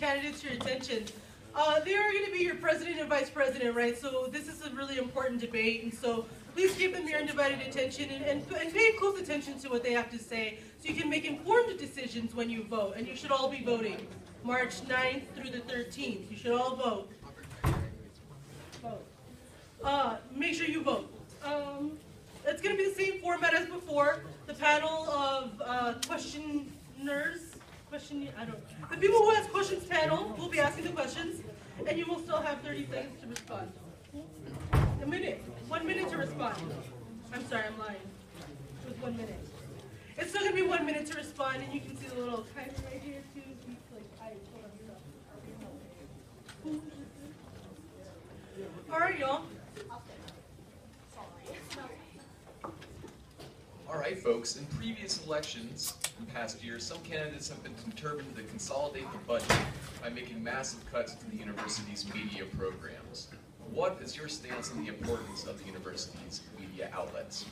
candidates your attention. They are going to be your president and vice president, right? So this is a really important debate, and so please give them your undivided attention and pay close attention to what they have to say so you can make informed decisions when you vote. And you should all be voting March 9th through the 13th. You should all vote. Make sure you vote. It's going to be the same format as before. The panel of the people who ask questions panel will be asking the questions, and you will still have 30 seconds to respond. A minute. 1 minute to respond. I'm sorry, I'm lying. It was 1 minute. It's still going to be 1 minute to respond, and you can see the little timer right here, too. All right, y'all. All right, folks. In previous elections in past years, some candidates have been determined to consolidate the budget by making massive cuts to the university's media programs. What is your stance on the importance of the university's media outlets?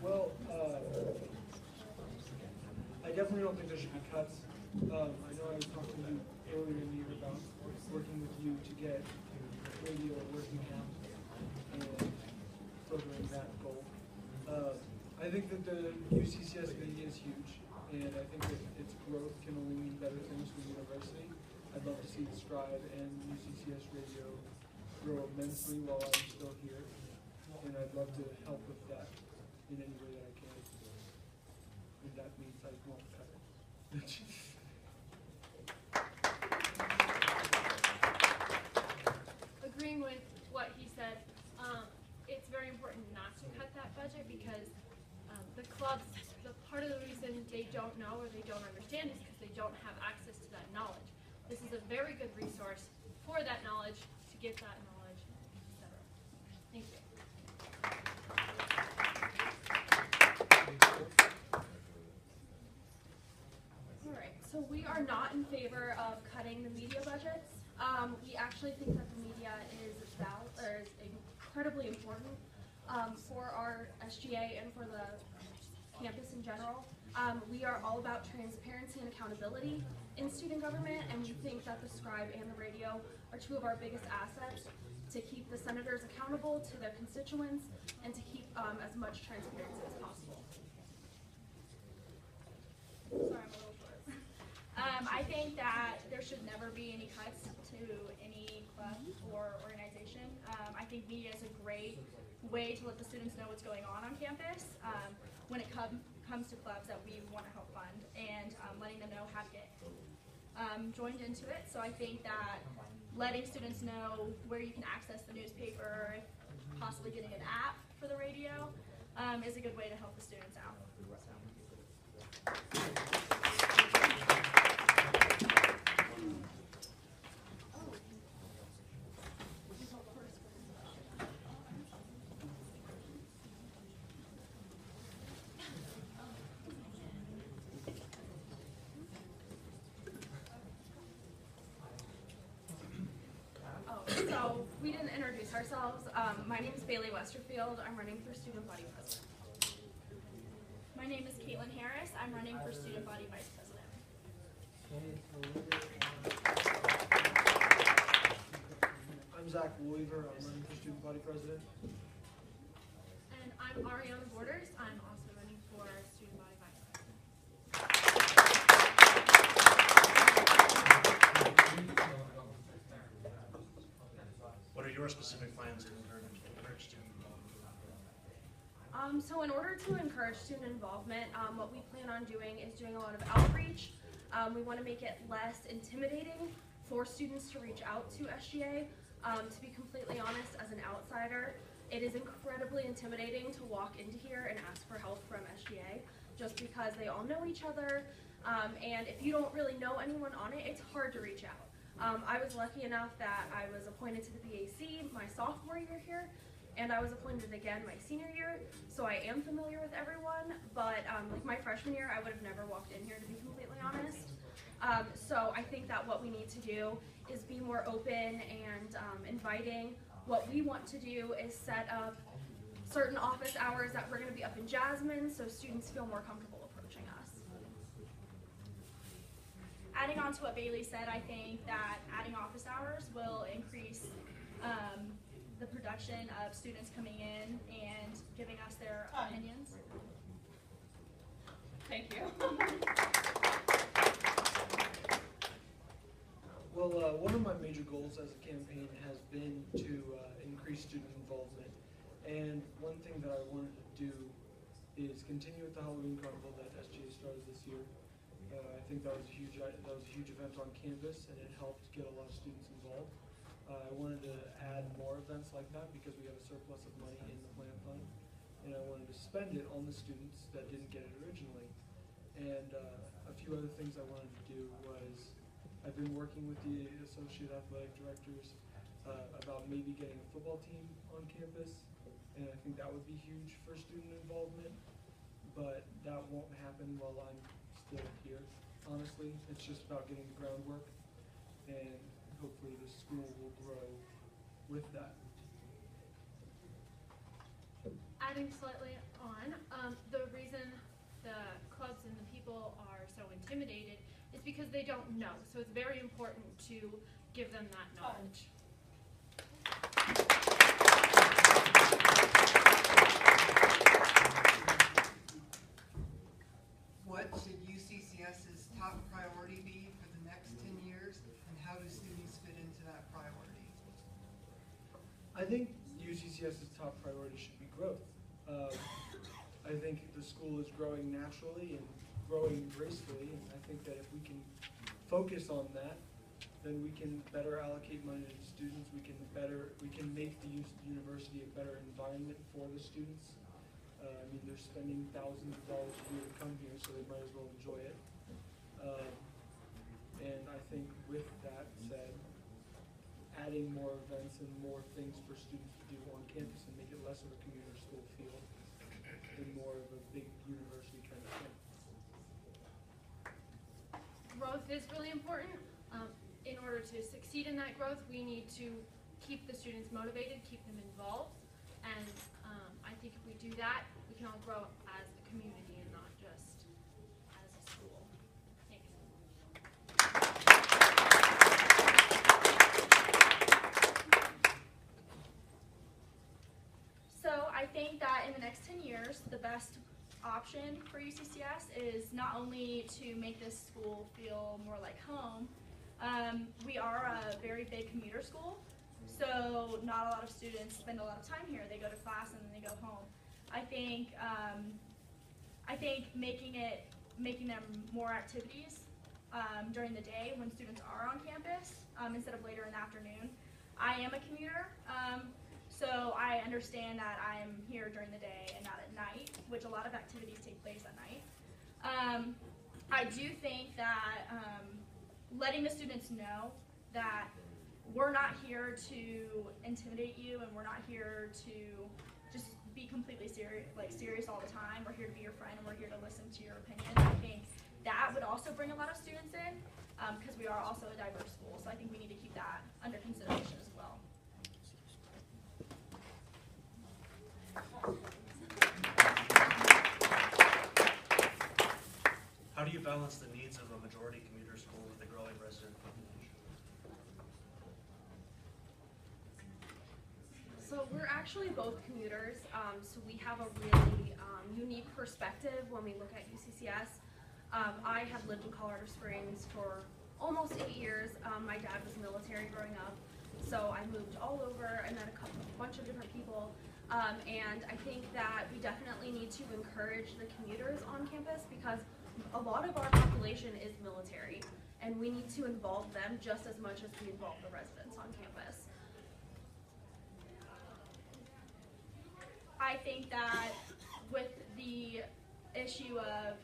Well, I definitely don't think there should be cuts. I know I was talking to you earlier in the year about working with you to get radio working out and furthering that goal. I think that the UCCS media is huge, and I think that its growth can only mean better things for the university. I'd love to see the Scribe and UCCS radio grow immensely while I'm still here, and I'd love to help with that in any way that I can. And that means I won't cut it. Agreeing with what he said, it's very important not to cut that budget because the clubs, the part of the reason they don't know or they don't understand is because they don't have access to that knowledge. This is a very good resource for that knowledge, to get that knowledge, etc. Thank you. All right, so we are not in favor of cutting the media budgets. We actually think that the media is incredibly important for our SGA and for the campus in general. We are all about transparency and accountability in student government, and we think that the Scribe and the radio are two of our biggest assets to keep the senators accountable to their constituents and to keep as much transparency as possible. Sorry, I'm a little short. I think that there should never be any cuts to any club or organization. I think media is a great way to let the students know what's going on campus when it comes to clubs that we want to help fund, and letting them know how to get joined into it. So I think that letting students know where you can access the newspaper, possibly getting an app for the radio, is a good way to help the students out. So we didn't introduce ourselves. My name is Bailey Westerfield. I'm running for student body president. My name is Caitlin Harris. I'm running for student body vice president. I'm Zach Weaver. I'm running for student body president. And I'm Ariana Borders. I'm also running for student body vice president. What are your specific plans to encourage student involvement? So in order to encourage student involvement, what we plan on doing is doing a lot of outreach. We want to make it less intimidating for students to reach out to SGA. To be completely honest, as an outsider, it is incredibly intimidating to walk into here and ask for help from SGA, just because they all know each other, and if you don't really know anyone on it, it's hard to reach out. I was lucky enough that I was appointed to the BAC my sophomore year here, and I was appointed again my senior year, so I am familiar with everyone, but like my freshman year, I would have never walked in here, to be completely honest. So I think that what we need to do is be more open and inviting. What we want to do is set up certain office hours that we're going to be up in Jasmine, so students feel more comfortable approaching us. adding on to what Bailey said, I think that adding office hours will increase the production of students coming in and giving us their opinions. Thank you. Well, one of my major goals as a campaign has been to increase student involvement. And one thing that I wanted to do is continue with the Halloween Carnival that SGA started this year. I think that was a huge event on campus, and it helped get a lot of students involved. I wanted to add more events like that because we have a surplus of money in the plant fund, and I wanted to spend it on the students that didn't get it originally. And a few other things I wanted to do was, I've been working with the associate athletic directors about maybe getting a football team on campus, and I think that would be huge for student involvement, but that won't happen while I'm still here. Honestly, it's just about getting the groundwork, and hopefully the school will grow with that. Adding slightly on, the reason the clubs and the people are so intimidated is because they don't know. So it's very important to give them that knowledge. What should UCCS's top priority be for the next 10 years, and how do students fit into that priority? I think UCCS's top priority should be growth. I think the school is growing naturally and growing gracefully, and I think that if we can focus on that, then we can better allocate money to the students. We can make the university a better environment for the students. I mean, they're spending thousands of dollars a year to come here, so they might as well enjoy it. And I think with that said, adding more events and more things for students to do on campus and make it less of a commuter school feel and more of a big university kind of thing. Growth is really important. In order to succeed in that growth, we need to keep the students motivated, keep them involved, and I think if we do that, we can all grow as a community and not just as a school. Thanks. So I think that in the next 10 years, the best option for UCCS is not only to make this school feel more like home. We are a very big commuter school, so not a lot of students spend a lot of time here. They go to class and then they go home. I think making them more activities during the day when students are on campus instead of later in the afternoon. I am a commuter, so I understand that I'm here during the day and not at night, which a lot of activities take place at night. I do think that letting the students know that we're not here to intimidate you, and we're not here to just be completely serious all the time. We're here to be your friend, and we're here to listen to your opinion. I think that would also bring a lot of students in, because we are also a diverse school. So I think we need to keep that under consideration as well. How do you balance the needs of a majority commuter school with a growing resident population? So we're actually both commuters, so we have a really unique perspective when we look at UCCS. I have lived in Colorado Springs for almost 8 years. My dad was military growing up, so I moved all over. I met a bunch of different people, and I think that we definitely need to encourage the commuters on campus because a lot of our population is military, and we need to involve them just as much as we involve the residents on campus. I think that with the issue of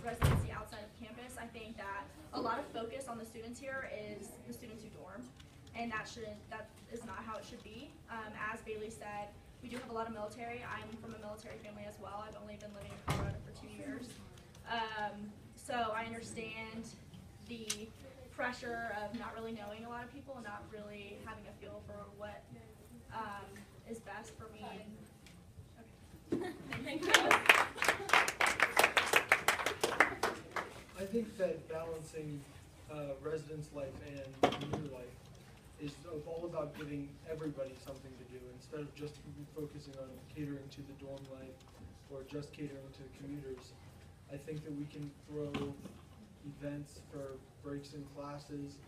residency outside of campus, I think that a lot of focus on the students here is the students who dorm, and that is not how it should be. As Bailey said, we do have a lot of military. I'm from a military family as well. I've only been living in Colorado for 2 years. So I understand the pressure of not really knowing a lot of people and not really having a feel for what is best for me. And, okay. Thank you. I think that balancing residence life and commuter life is all about giving everybody something to do instead of just focusing on catering to the dorm life or just catering to the commuters. I think that we can throw events for breaks in classes,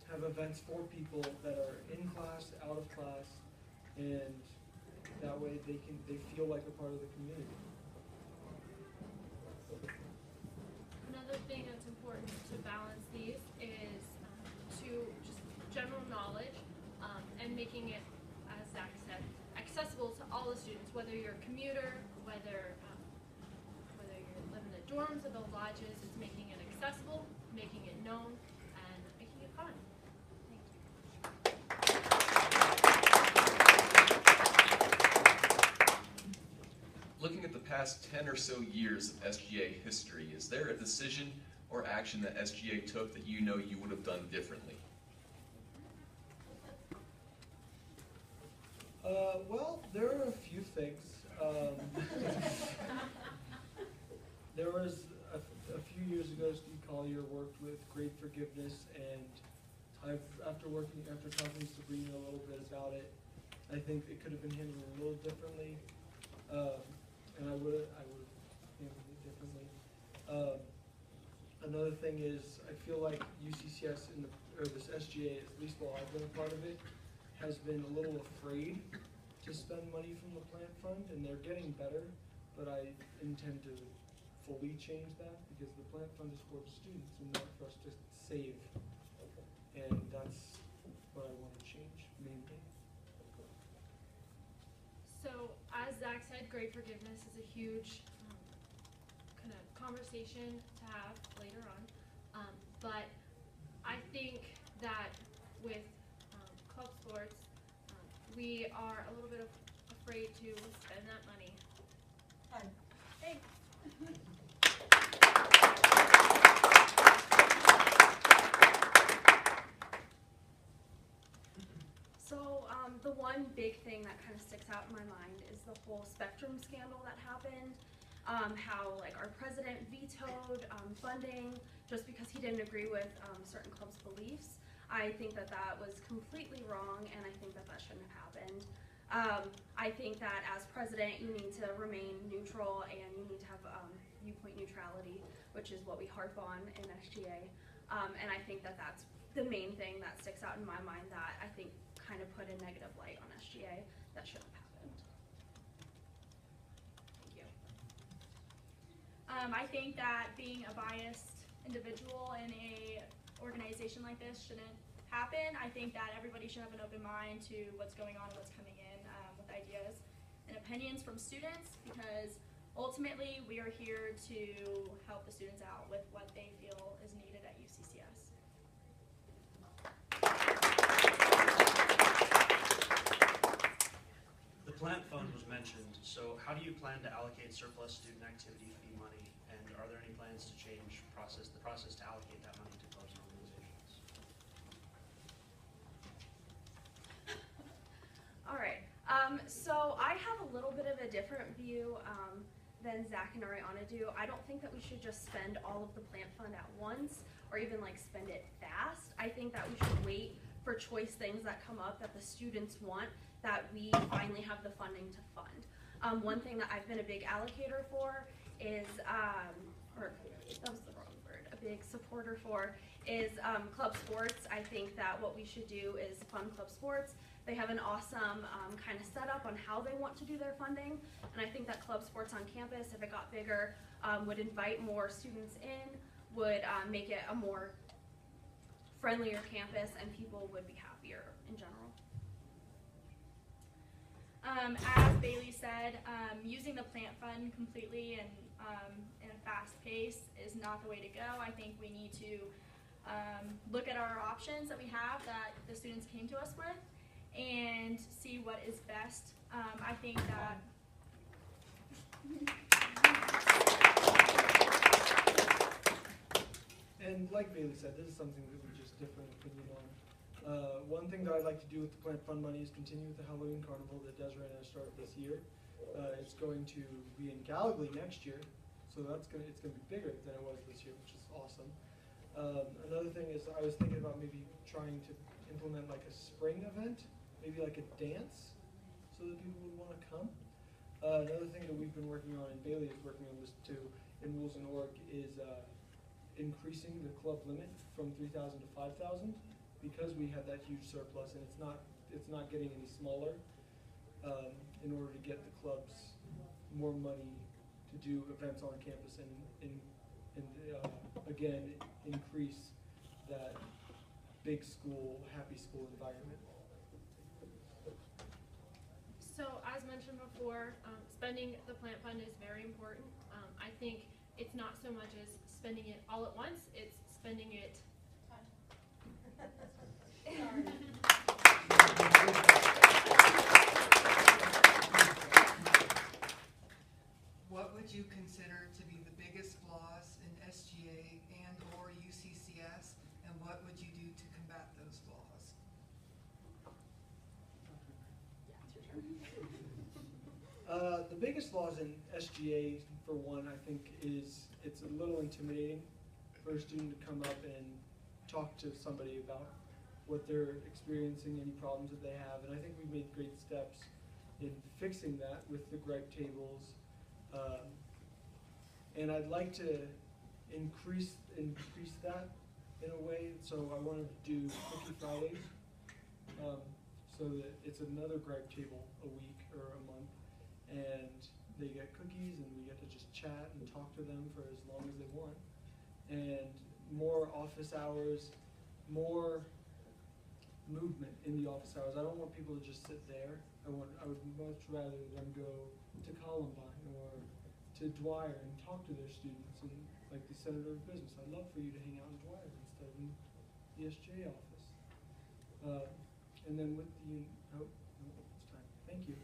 have events for people that are in class, out of class, and that way they feel like a part of the community. Another thing that's important to balance these is to just general knowledge and making it, as Zach said, accessible to all the students, whether you're a commuter, whether you live in the dorms or the lodges. It's making it accessible, making it known, and making it fun. Looking at the past 10 or so years of SGA history, is there a decision or action that SGA took that you know you would have done differently? Well, there are a few things. There was a few years ago, Steve Collier worked with Great Forgiveness, and after talking to Sabrina a little bit about it, I think it could have been handled a little differently, and I would have handled it differently. Another thing is, I feel like UCCS or this SGA, at least while I've been a part of it, has been a little afraid to spend money from the plant fund, and they're getting better, but I intend to fully change that because the plant fund is for students and not for us to save, and that's what I want to change mainly. So, as Zach said, Great Forgiveness is a huge kind of conversation to have later on. But I think that with club sports, we are a little bit afraid to spend that money. Thanks. So the one big thing that kind of sticks out in my mind is the whole Spectrum scandal that happened. How like our president vetoed funding just because he didn't agree with certain clubs' beliefs. I think that that was completely wrong, and I think that that shouldn't have happened. I think that as president, you need to remain neutral, and you need to have viewpoint neutrality, which is what we harp on in SGA. And I think that that's the main thing that sticks out in my mind that I think kind of put a negative light on SGA that shouldn't have happened. Thank you. I think that being a biased individual in a organization like this shouldn't happen. I think that everybody should have an open mind to what's going on and what's coming in with ideas and opinions from students, because ultimately we are here to help the students out with what they feel is needed at UCCS. The plant fund was mentioned, so how do you plan to allocate surplus student activity fee money, and are there any plans to change the process to allocate that money to clubs and organizations? All right, so I have a little bit of a different view than Zach and Ariana do. I don't think that we should just spend all of the plant fund at once or even like spend it fast. I think that we should wait for choice things that come up that the students want that we finally have the funding to fund. One thing that I've been a big allocator for is, or that was the wrong word, a big supporter for is club sports. I think that what we should do is fund club sports. They have an awesome kind of setup on how they want to do their funding, and I think that club sports on campus, if it got bigger, would invite more students in, would make it a more friendlier campus, and people would be happier in general. As Bailey said, using the plant fund completely and in a fast pace is not the way to go. I think we need to look at our options that we have that the students came to us with and see what is best. I think that And like Bailey said, this is something that we just differ in opinion on. One thing that I'd like to do with the plant fund money is continue with the Halloween carnival that Desiree and I started this year. It's going to be in Gallagly next year, so it's gonna be bigger than it was this year, which is awesome. Another thing is I was thinking about maybe trying to implement like a spring event, maybe like a dance, so that people would want to come. Another thing that we've been working on, and Bailey is working on this too, in Rules and Org, is increasing the club limit from 3,000 to 5,000, because we have that huge surplus, and it's not getting any smaller. In order to get the clubs more money to do events on campus and again increase that big school, happy school environment. So as mentioned before, spending the plant fund is very important. I think it's not so much as spending it all at once, it's spending it. What would you consider to be the biggest flaws in SGA and or UCCS, and what would you do to combat those flaws? The biggest flaws in SGA, for one, I think, is it's a little intimidating for a student to come up and talk to somebody about what they're experiencing, any problems that they have, and I think we've made great steps in fixing that with the gripe tables. And I'd like to increase that in a way. So I wanted to do Cookie Fridays, so that it's another gripe table a week or a month, and they get cookies, and we get to just chat and talk to them for as long as they want. And more office hours, more movement in the office hours. I don't want people to just sit there. I would much rather them go to Columbine or to Dwyer and talk to their students, and like the Senator of Business. I'd love for you to hang out in Dwyer instead of in the SJ office. And then with the, oh, no, it's time. Thank you.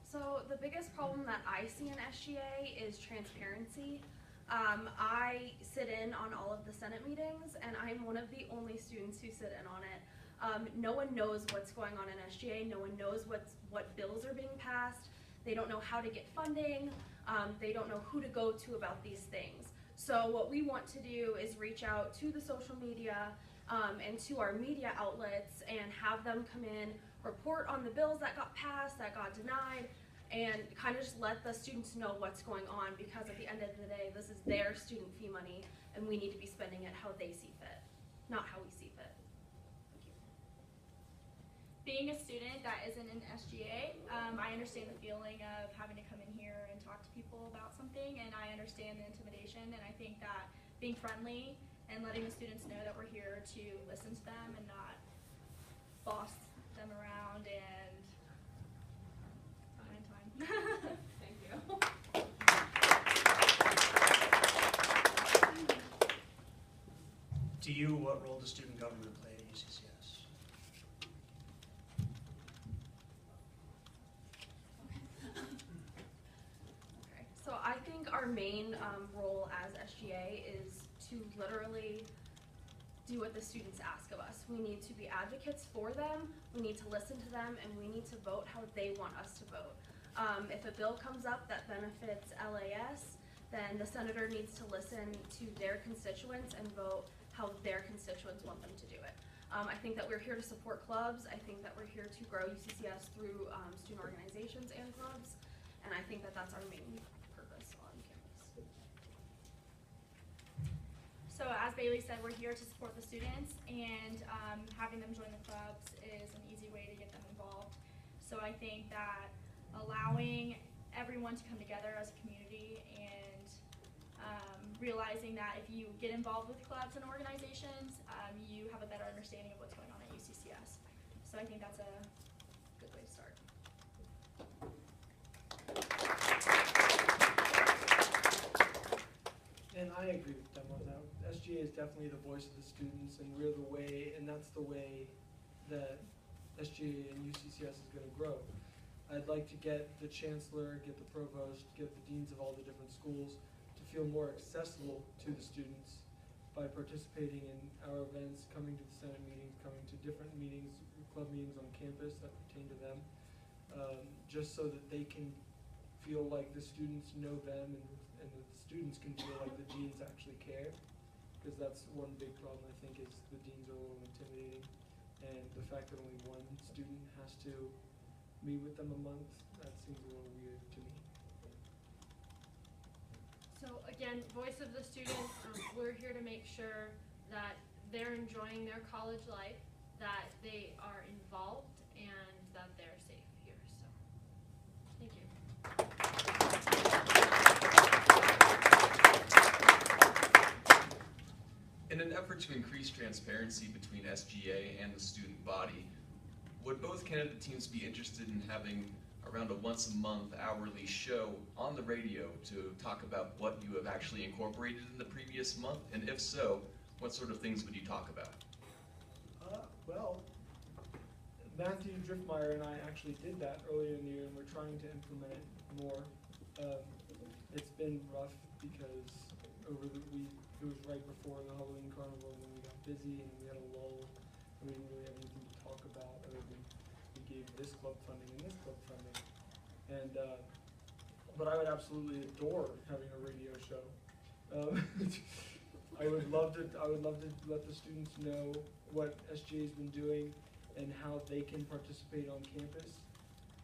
So the biggest problem that I see in SGA is transparency. I sit in on all of the Senate meetings, and I'm one of the only students who sit in on it. No one knows what's going on in SGA. No one knows what bills are being passed. They don't know how to get funding. They don't know who to go to about these things. So what we want to do is reach out to the social media and to our media outlets and have them come in, report on the bills that got passed, that got denied, and kind of just let the students know what's going on, because at the end of the day, this is their student fee money, and we need to be spending it how they see fit, not how we see fit. Thank you. Being a student that isn't in SGA, I understand the feeling of having to come in here and talk to people about something, and I understand the intimidation, and I think that being friendly and letting the students know that we're here to listen to them and not boss them around and thank you. To you, what role does student government play at UCCS? Okay, so I think our main role as SGA is to literally do what the students ask of us. We need to be advocates for them, we need to listen to them, and we need to vote how they want us to vote. If a bill comes up that benefits LAS, then the senator needs to listen to their constituents and vote how their constituents want them to do it. I think that we're here to support clubs. I think that we're here to grow UCCS through student organizations and clubs, and I think that that's our main purpose on campus. So as Bailey said, we're here to support the students, and having them join the clubs is an easy way to get them involved. So I think that allowing everyone to come together as a community and realizing that if you get involved with clubs and organizations, you have a better understanding of what's going on at UCCS. So I think that's a good way to start. And I agree with them on that. SGA is definitely the voice of the students, and we're the way, and that's the way that SGA and UCCS is going to grow. I'd like to get the chancellor, get the provost, get the deans of all the different schools to feel more accessible to the students, by participating in our events, coming to the Senate meetings, coming to different meetings, club meetings on campus that pertain to them, just so that they can feel like the students know them and the students can feel like the deans actually care. Because that's one big problem, I think, is the deans are a little intimidating. And the fact that only one student has to meet with them a month, that seems a little weird to me. So again, voice of the students, we're here to make sure that they're enjoying their college life, that they are involved, and that they're safe here. So, thank you. In an effort to increase transparency between SGA and the student body, would both candidate teams be interested in having around a once-a-month hourly show on the radio to talk about what you have actually incorporated in the previous month? And if so, what sort of things would you talk about? Well, Matthew Driftmeyer and I actually did that earlier in the year, and we're trying to implement it more. It's been rough because it was right before the Halloween Carnival, and then we got busy, and we had a lull, and we didn't really have anything to talk about other than we gave this club funding and this club funding. And but I would absolutely adore having a radio show. I would love to let the students know what SGA's been doing and how they can participate on campus.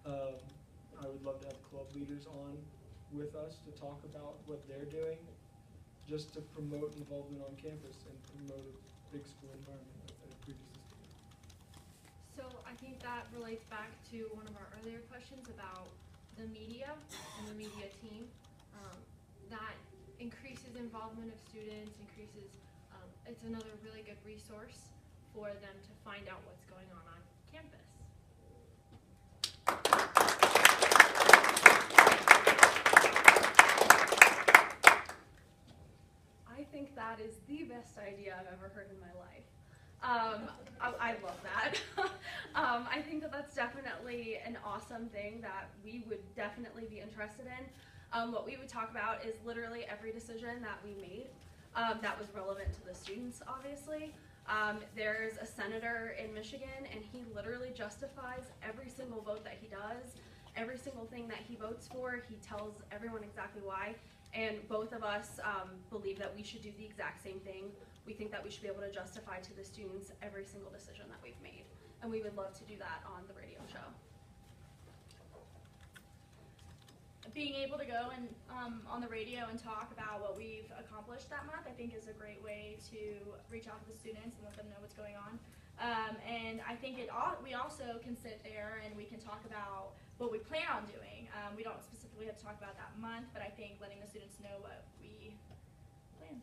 I would love to have club leaders on with us to talk about what they're doing, just to promote involvement on campus and promote a big school environment at a previous institute. So I think that relates back to one of our earlier questions about the media and the media team. That increases involvement of students, it's another really good resource for them to find out what's going on campus. I think that is the best idea I've ever heard in my life. I love that. I think that that's definitely an awesome thing that we would definitely be interested in. What we would talk about is literally every decision that we made that was relevant to the students, obviously. There's a senator in Michigan, and he literally justifies every single vote that he does, every single thing that he votes for. He tells everyone exactly why. And both of us believe that we should do the exact same thing. We think that we should be able to justify to the students every single decision that we've made. And we would love to do that on the radio show. Being able to go and on the radio and talk about what we've accomplished that month, I think is a great way to reach out to the students and let them know what's going on. And I think we also can sit there and we can talk about what we plan on doing. We don't specifically have to talk about that month, but I think letting the students know what we plan.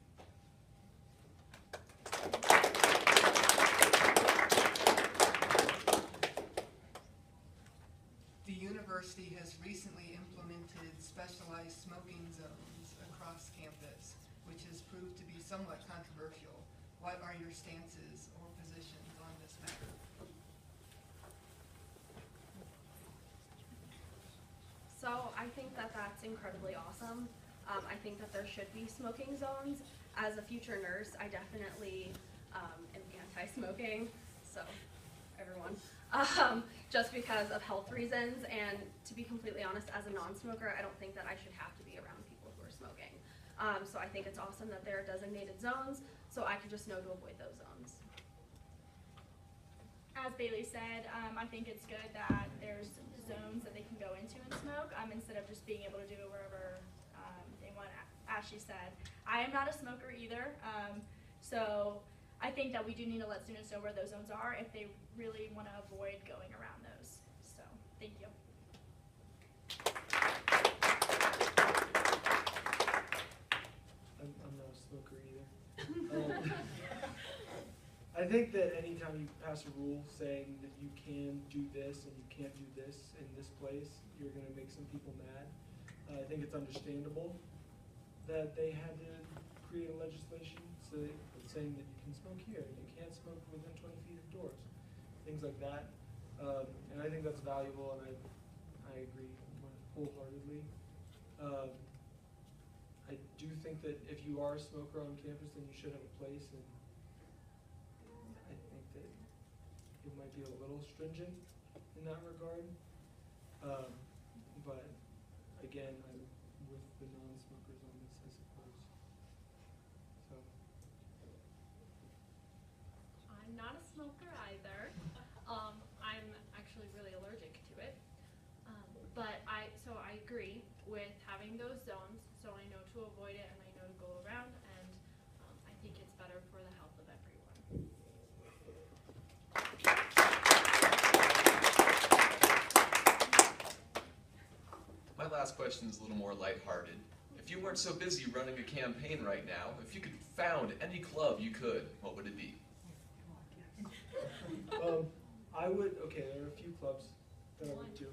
The university has recently implemented specialized smoking zones across campus, which has proved to be somewhat controversial. What are your stances or positions on this matter? So I think that that's incredibly awesome. I think that there should be smoking zones. As a future nurse, I definitely am anti-smoking, so everyone. Just because of health reasons, and to be completely honest, as a non-smoker, I don't think that I should have to be around people who are smoking. So I think it's awesome that there are designated zones, so I can just know to avoid those zones. As Bailey said, I think it's good that there's zones that they can go into and smoke instead of just being able to do it wherever they want. As she said, I am not a smoker either, so I think that we do need to let students know where those zones are if they really want to avoid going around those. So, thank you. I'm not a smoker either. I think that anytime you pass a rule saying that you can do this and you can't do this in this place, you're going to make some people mad. I think it's understandable that they had to create a legislation saying that you can smoke here and you can't smoke within 20 feet of doors, things like that. And I think that's valuable, and I agree wholeheartedly. I do think that if you are a smoker on campus, then you should have a place, and I think that it might be a little stringent in that regard. But again, I'm with the non-smokers on this, I suppose. So. I'm not a smoker either. I'm actually really allergic to it. But I agree with having those zones, so I know to avoid it and I know to go around, and I think it's better for the health of everyone. My last question is a little more lighthearted. If you weren't so busy running a campaign right now, if you could found any club you could, what would it be? I would, okay, there are a few clubs that I would do.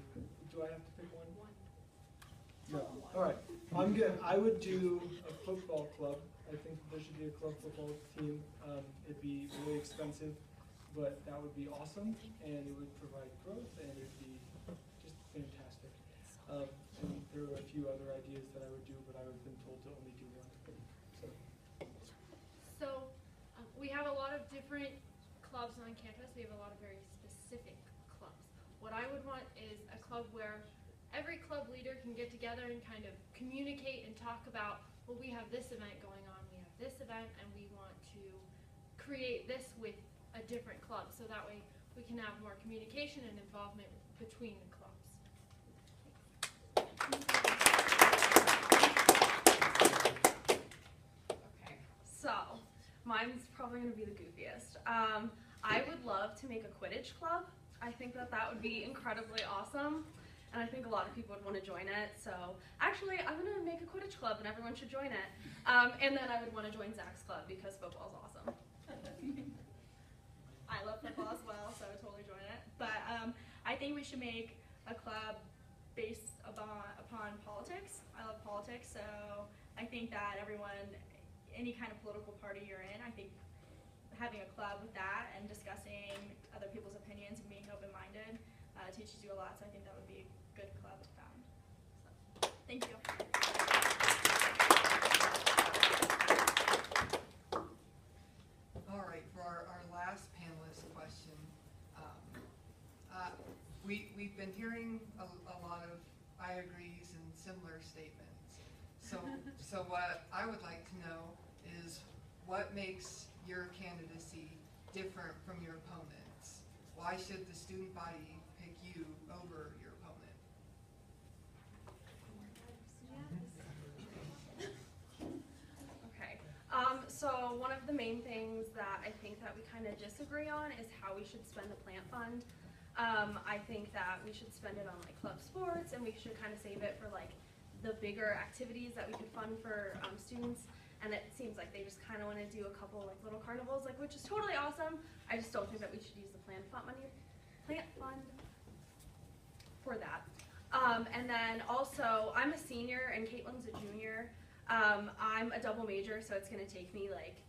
Do I have to pick one? No. All right. I would do a football club. I think there should be a club football team. It'd be really expensive, but that would be awesome, and it would provide growth, and it'd be just fantastic. And there are a few other ideas that I would do, but I've been told to only do one. So we have a lot of different clubs on campus. We have a lot of very specific clubs. What I would want is a club where every club leader can get together and kind of communicate and talk about, well, we have this event going on, we have this event, and we want to create this with a different club, so that way we can have more communication and involvement between the clubs. Okay, so mine's probably going to be the goofiest. I would love to make a Quidditch club. I think that would be incredibly awesome, and I think a lot of people would want to join it. So actually, I'm going to make a Quidditch club, and everyone should join it. And then I would want to join Zach's club because football's awesome. I love football as well, so I would totally join it. But I think we should make a club based upon politics. I love politics, so I think that everyone, any kind of political party you're in, I think having a club with that and discussing other people's opinions and being open-minded teaches you a lot, so I think that would be a good club to found. So, thank you. All right, for our last panelist question, we've been hearing a lot of I agrees and similar statements. So what I would like to know is what makes your candidacy different from your opponents? Why should the student body pick you over your opponent? Okay. So one of the main things that I think that we kind of disagree on is how we should spend the plant fund. I think that we should spend it on like club sports, and we should kind of save it for like the bigger activities that we could fund for students. And it seems like they just kind of want to do a couple like little carnivals, like, which is totally awesome. I just don't think that we should use the plant fund for that. And then also, I'm a senior and Caitlin's a junior. I'm a double major, so it's going to take me like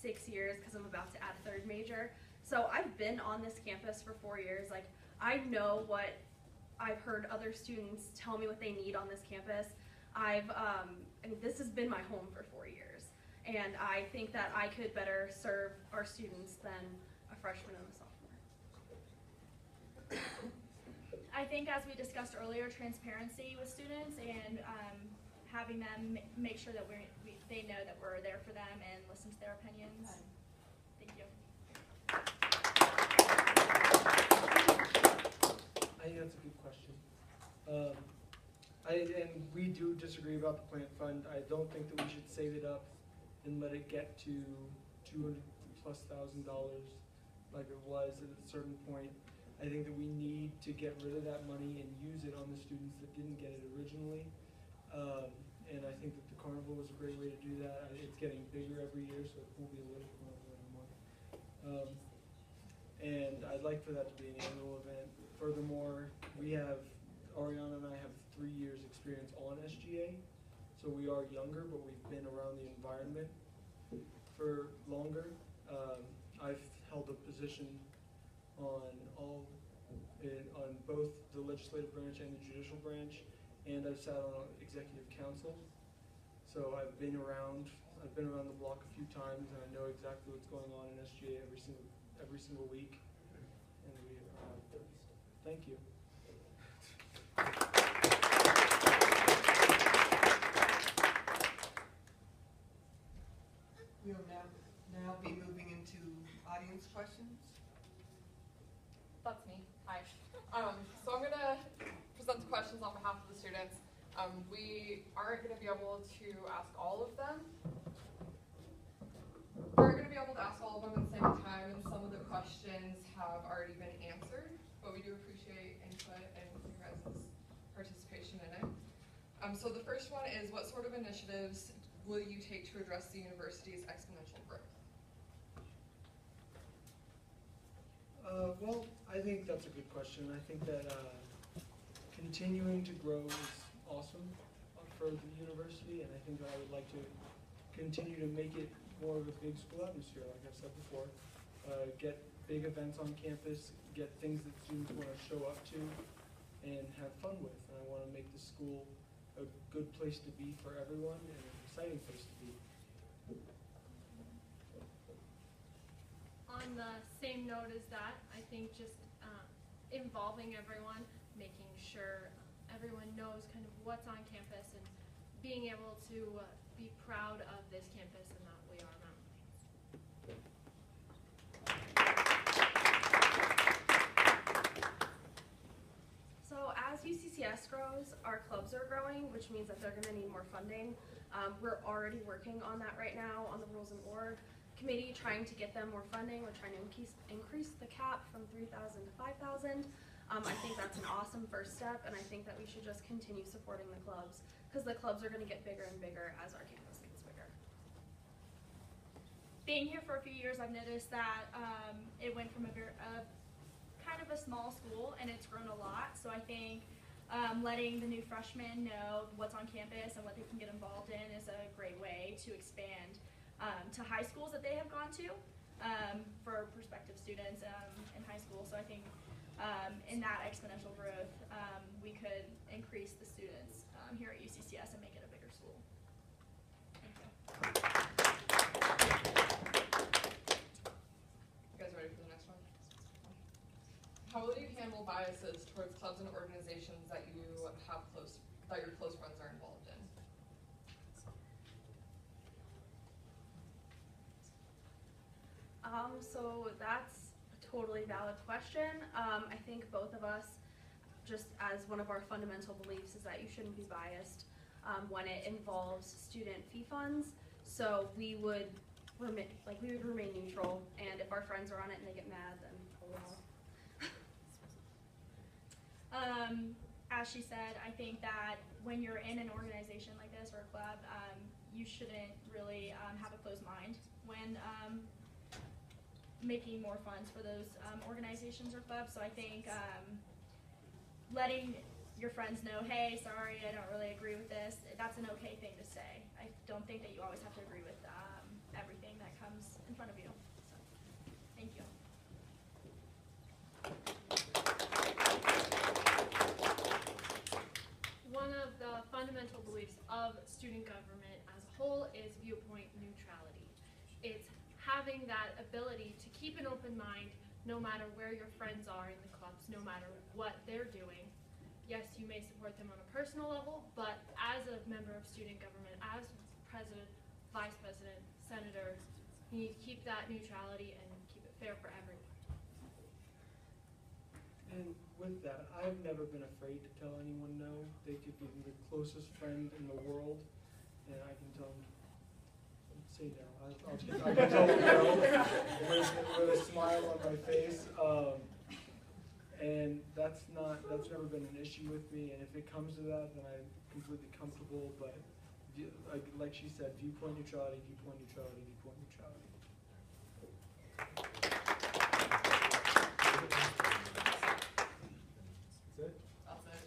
6 years because I'm about to add a third major. So I've been on this campus for 4 years. Like, I know what I've heard other students tell me what they need on this campus. I mean, this has been my home for 4 years, and I think that I could better serve our students than a freshman and a sophomore. I think, as we discussed earlier, transparency with students and having them make sure that they know that we're there for them and listen to their opinions. Thank you. I think that's a good question. And we do disagree about the plant fund. I don't think that we should save it up and let it get to $200,000+ like it was at a certain point. I think that we need to get rid of that money and use it on the students that didn't get it originally. And I think that the carnival is a great way to do that. It's getting bigger every year, so it won't be a little carnival anymore. And I'd like for that to be an annual event. Furthermore, Ariana and I have 3 years experience on SGA, so we are younger, but we've been around the environment for longer. I've held a position on both the legislative branch and the judicial branch, and I've sat on executive council. So I've been around the block a few times, and I know exactly what's going on in SGA every single week. And thank you. We will now be moving into audience questions. That's me. Hi. So I'm going to present the questions on behalf of the students. We aren't going to be able to ask all of them. We aren't going to be able to ask all of them at the same time, and some of the questions have already been answered, but we do appreciate input and your guys' participation in it. So the first one is, what sort of initiatives will you take to address the university's exponential growth? Well, I think that's a good question. I think that continuing to grow is awesome for the university, and I think that I would like to continue to make it more of a big school atmosphere, like I've said before. Get big events on campus, get things that students want to show up to and have fun with. And I want to make the school a good place to be for everyone and an exciting place to be. On the same note as that, I think just involving everyone, making sure everyone knows kind of what's on campus, and being able to be proud of this campus and that we are Mountain Plains. So as UCCS grows, our clubs are growing, which means that they're going to need more funding. We're already working on that right now on the Rules and Org Committee, trying to get them more funding. We're trying to increase the cap from 3,000 to 5,000. I think that's an awesome first step, and I think that we should just continue supporting the clubs, because the clubs are going to get bigger and bigger as our campus gets bigger. Being here for a few years, I've noticed that it went from a kind of a small school, and it's grown a lot. So I think letting the new freshmen know what's on campus and what they can get involved in is a great way to expand to high schools that they have gone to for prospective students in high school. So I think in that exponential growth, we could increase the students here at UCCS and make it a bigger school. Thank you. You guys ready for the next one? How will you handle biases towards clubs and organizations that your close friends are involved in? So that's a totally valid question. I think both of us, just as one of our fundamental beliefs, is that you shouldn't be biased when it involves student fee funds. So we would remain neutral, and if our friends are on it and they get mad, then oh well. As she said, I think that when you're in an organization like this or a club, you shouldn't really have a closed mind when making more funds for those organizations or clubs. So I think letting your friends know, hey, sorry, I don't really agree with this, that's an okay thing to say. I don't think that you always have to agree with everything that comes in front of you. So, thank you. One of the fundamental beliefs of student government as a whole is viewpoint neutrality. It's having that ability to keep an open mind no matter where your friends are in the clubs, no matter what they're doing. Yes, you may support them on a personal level, but as a member of student government, as president, vice president, senator, you need to keep that neutrality and keep it fair for everyone. And with that, I've never been afraid to tell anyone no. They could be the closest friend in the world, and I can tell them, say no. I can tell them no with a smile on my face. And that's never been an issue with me. And if it comes to that, then I'm completely comfortable. But like she said, viewpoint neutrality, viewpoint neutrality, viewpoint neutrality. That's it? That's it.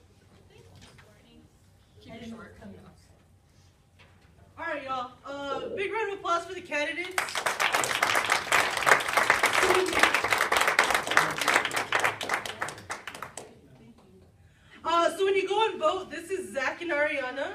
Keep it short. All right, y'all. Big round of applause for the candidates. So when you go and vote, this is Zach and Ariana.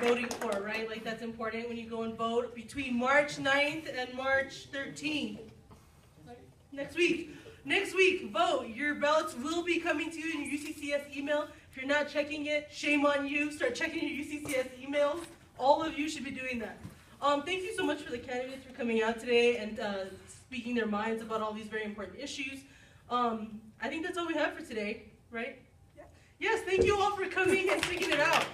voting for, right? Like that's important when you go and vote between March 9th and March 13th. Next week. Next week, vote. Your ballots will be coming to you in your UCCS email. If you're not checking it, shame on you. Start checking your UCCS emails. All of you should be doing that. Thank you so much for the candidates for coming out today and speaking their minds about all these very important issues. I think that's all we have for today, right? Yeah. Yes, thank you all for coming and speaking it out.